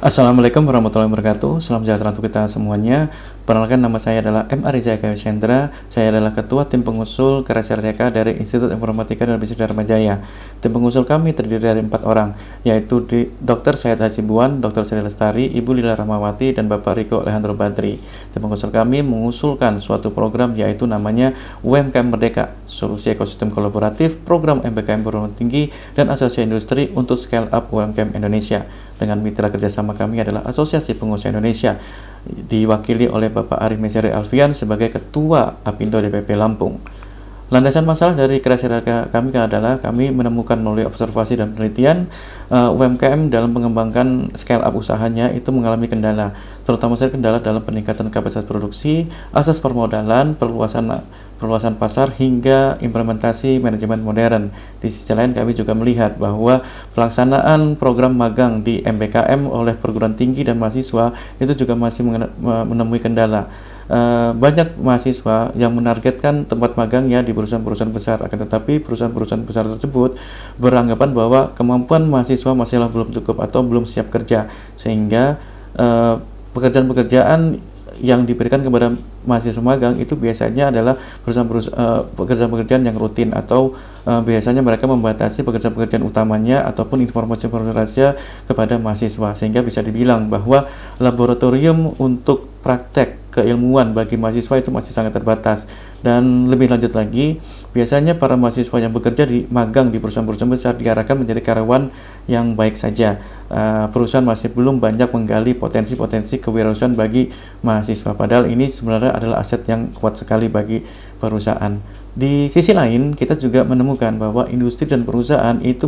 Assalamualaikum warahmatullahi wabarakatuh. Salam sejahtera untuk kita semuanya. Perkenalkan, nama saya adalah M. Ariza Eka Chandra. Saya adalah Ketua Tim Pengusul Karya dari Institut Informatika dan Bisnis Dharma Jaya. Tim pengusul kami terdiri dari 4 orang, yaitu Dr. Syed Hasibuan, Dr. Sri Lestari, Ibu Lila Rahmawati, dan Bapak Riko Alejandro Badri. Tim pengusul kami mengusulkan suatu program yaitu namanya UMKM Merdeka, Solusi Ekosistem Kolaboratif, Program MBKM Perguruan Tinggi, dan Asosiasi Industri untuk Scale Up UMKM Indonesia. Dengan mitra kerjasama kami adalah Asosiasi Pengusaha Indonesia, diwakili oleh Bapak Arif Meseri Alfian sebagai Ketua Apindo DPP Lampung. Landasan masalah dari kreasi kami adalah kami menemukan melalui observasi dan penelitian UMKM dalam mengembangkan scale up usahanya itu mengalami kendala, terutama sekali kendala dalam peningkatan kapasitas produksi, akses permodalan, perluasan pasar, hingga implementasi manajemen modern. Di sisi lain kami juga melihat bahwa pelaksanaan program magang di MBKM oleh perguruan tinggi dan mahasiswa itu juga masih menemui kendala. Banyak mahasiswa yang menargetkan tempat magangnya di perusahaan-perusahaan besar, akan tetapi perusahaan-perusahaan besar tersebut beranggapan bahwa kemampuan mahasiswa masihlah belum cukup atau belum siap kerja, sehingga pekerjaan-pekerjaan yang diberikan kepada mahasiswa magang itu biasanya adalah pekerjaan-pekerjaan yang rutin, atau biasanya mereka membatasi pekerjaan-pekerjaan utamanya ataupun informasi rahasia kepada mahasiswa, sehingga bisa dibilang bahwa laboratorium untuk praktek keilmuan bagi mahasiswa itu masih sangat terbatas. Dan lebih lanjut lagi, biasanya para mahasiswa yang bekerja di magang di perusahaan-perusahaan besar diarahkan menjadi karyawan yang baik saja. Perusahaan masih belum banyak menggali potensi-potensi kewirausahaan bagi mahasiswa, padahal ini sebenarnya adalah aset yang kuat sekali bagi perusahaan. Di sisi lain, kita juga menemukan bahwa industri dan perusahaan itu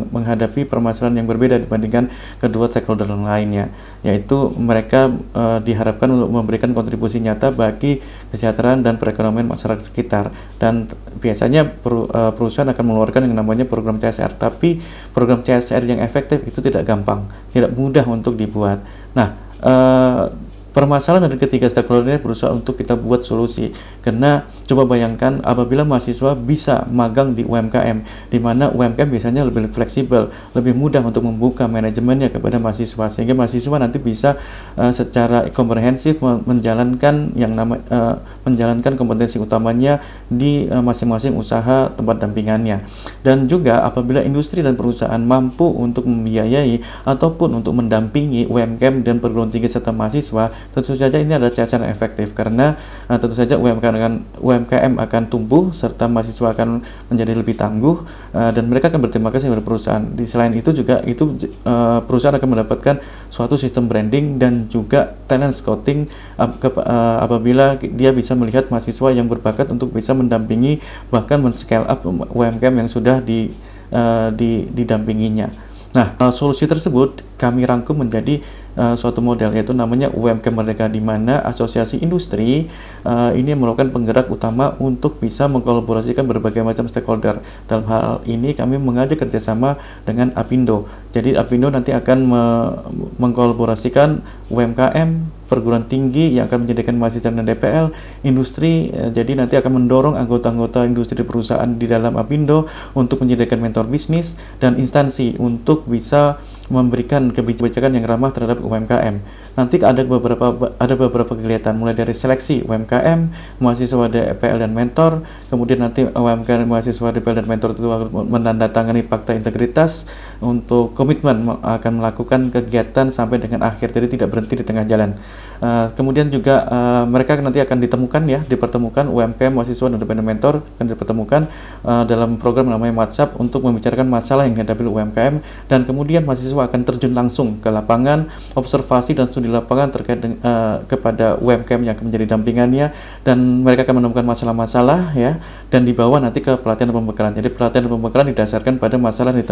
menghadapi permasalahan yang berbeda dibandingkan kedua stakeholder lainnya, yaitu mereka diharapkan untuk memberikan kontribusi nyata bagi kesejahteraan dan perekonomian masyarakat sekitar, dan biasanya perusahaan akan mengeluarkan yang namanya program CSR, tapi program CSR yang efektif itu tidak gampang, tidak mudah untuk dibuat. Nah, permasalahan dari ketiga stakeholder ini berusaha untuk kita buat solusi, karena coba bayangkan apabila mahasiswa bisa magang di UMKM, di mana UMKM biasanya lebih fleksibel, lebih mudah untuk membuka manajemennya kepada mahasiswa, sehingga mahasiswa nanti bisa secara komprehensif menjalankan menjalankan kompetensi utamanya di masing-masing usaha tempat dampingannya. Dan juga apabila industri dan perusahaan mampu untuk membiayai ataupun untuk mendampingi UMKM dan perguruan tinggi serta mahasiswa, tentu saja ini adalah cara yang efektif, karena tentu saja UMKM akan tumbuh serta mahasiswa akan menjadi lebih tangguh, dan mereka akan berterima kasih kepada perusahaan. Di selain itu juga perusahaan akan mendapatkan suatu sistem branding dan juga talent scouting apabila dia bisa melihat mahasiswa yang berbakat untuk bisa mendampingi bahkan men-scale up UMKM yang sudah didampinginya. Nah, solusi tersebut kami rangkum menjadi suatu model, yaitu namanya UMKM Merdeka, di mana asosiasi industri ini merupakan penggerak utama untuk bisa mengkolaborasikan berbagai macam stakeholder. Dalam hal ini kami mengajak kerjasama dengan Apindo. Jadi Apindo nanti akan mengkolaborasikan UMKM, perguruan tinggi yang akan menjadikan mahasiswa dan DPL, industri. Jadi nanti akan mendorong anggota-anggota industri perusahaan di dalam Apindo untuk menjadikan mentor bisnis dan instansi untuk bisa memberikan kebijakan yang ramah terhadap UMKM. Nanti ada beberapa kegiatan, mulai dari seleksi UMKM, mahasiswa DPL dan mentor, kemudian nanti UMKM, mahasiswa DPL dan mentor itu menandatangani fakta integritas untuk komitmen akan melakukan kegiatan sampai dengan akhir, jadi tidak berhenti di tengah jalan. Kemudian juga mereka nanti akan dipertemukan UMKM, mahasiswa dan DPL dan mentor akan dipertemukan dalam program namanya WhatsApp untuk membicarakan masalah yang dihadapi UMKM, dan kemudian mahasiswa akan terjun langsung ke lapangan, observasi dan studi lapangan terkait kepada UMKM yang akan menjadi dampingannya, dan mereka akan menemukan masalah-masalah ya, dan dibawa nanti ke pelatihan dan pembekalan. Jadi pelatihan dan pembekalan didasarkan pada masalah yang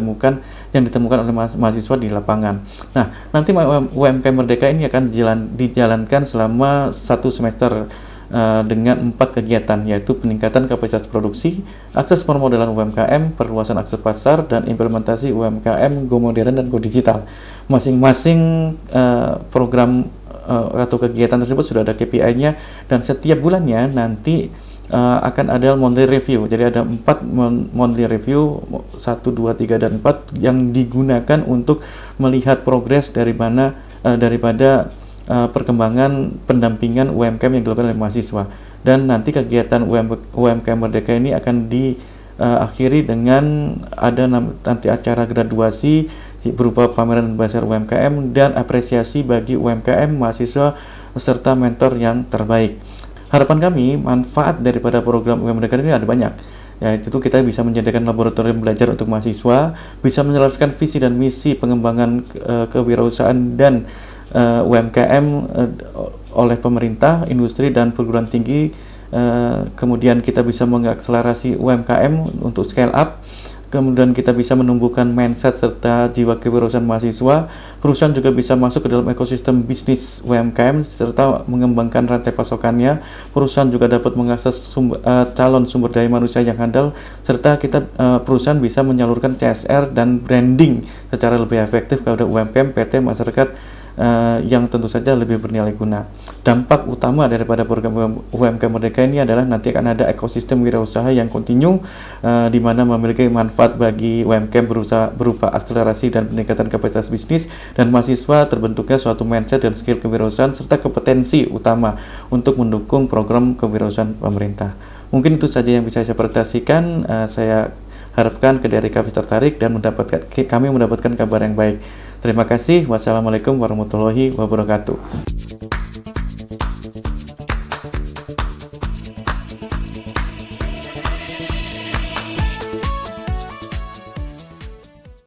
ditemukan oleh mahasiswa di lapangan. Nah, nanti UMKM Merdeka ini akan dijalankan selama 1 semester dengan 4 kegiatan, yaitu peningkatan kapasitas produksi, akses permodalan UMKM, perluasan akses pasar, dan implementasi UMKM go modern dan go digital. Masing-masing program atau kegiatan tersebut sudah ada KPI-nya, dan setiap bulannya nanti akan ada monthly review. Jadi ada 4 monthly review, 1, 2, 3, dan 4 yang digunakan untuk melihat progres dari mana daripada perkembangan pendampingan UMKM yang dilakukan oleh mahasiswa. Dan nanti kegiatan UMKM Merdeka ini akan diakhiri dengan ada nanti acara graduasi berupa pameran besar UMKM dan apresiasi bagi UMKM, mahasiswa, serta mentor yang terbaik. Harapan kami, manfaat daripada program UMKM Merdeka ini ada banyak. Yaitu kita bisa menyediakan laboratorium belajar untuk mahasiswa, bisa menjelaskan visi dan misi pengembangan kewirausahaan dan UMKM oleh pemerintah, industri, dan perguruan tinggi. Kemudian kita bisa mengakselerasi UMKM untuk scale up. Kemudian kita bisa menumbuhkan mindset serta jiwa kewirausahaan mahasiswa. Perusahaan juga bisa masuk ke dalam ekosistem bisnis UMKM serta mengembangkan rantai pasokannya. Perusahaan juga dapat mengakses calon sumber daya manusia yang handal, serta perusahaan bisa menyalurkan CSR dan branding secara lebih efektif kepada UMKM, PT, masyarakat yang tentu saja lebih bernilai guna. Dampak utama daripada program UMKM Merdeka ini adalah nanti akan ada ekosistem wirausaha yang kontinu, di mana memiliki manfaat bagi UMKM berupa akselerasi dan peningkatan kapasitas bisnis, dan mahasiswa terbentuknya suatu mindset dan skill kewirausahaan serta kompetensi utama untuk mendukung program kewirausahaan pemerintah. Mungkin itu saja yang bisa saya presentasikan. Saya harapkan dari kami tertarik dan kami mendapatkan kabar yang baik. Terima kasih. Wassalamualaikum warahmatullahi wabarakatuh.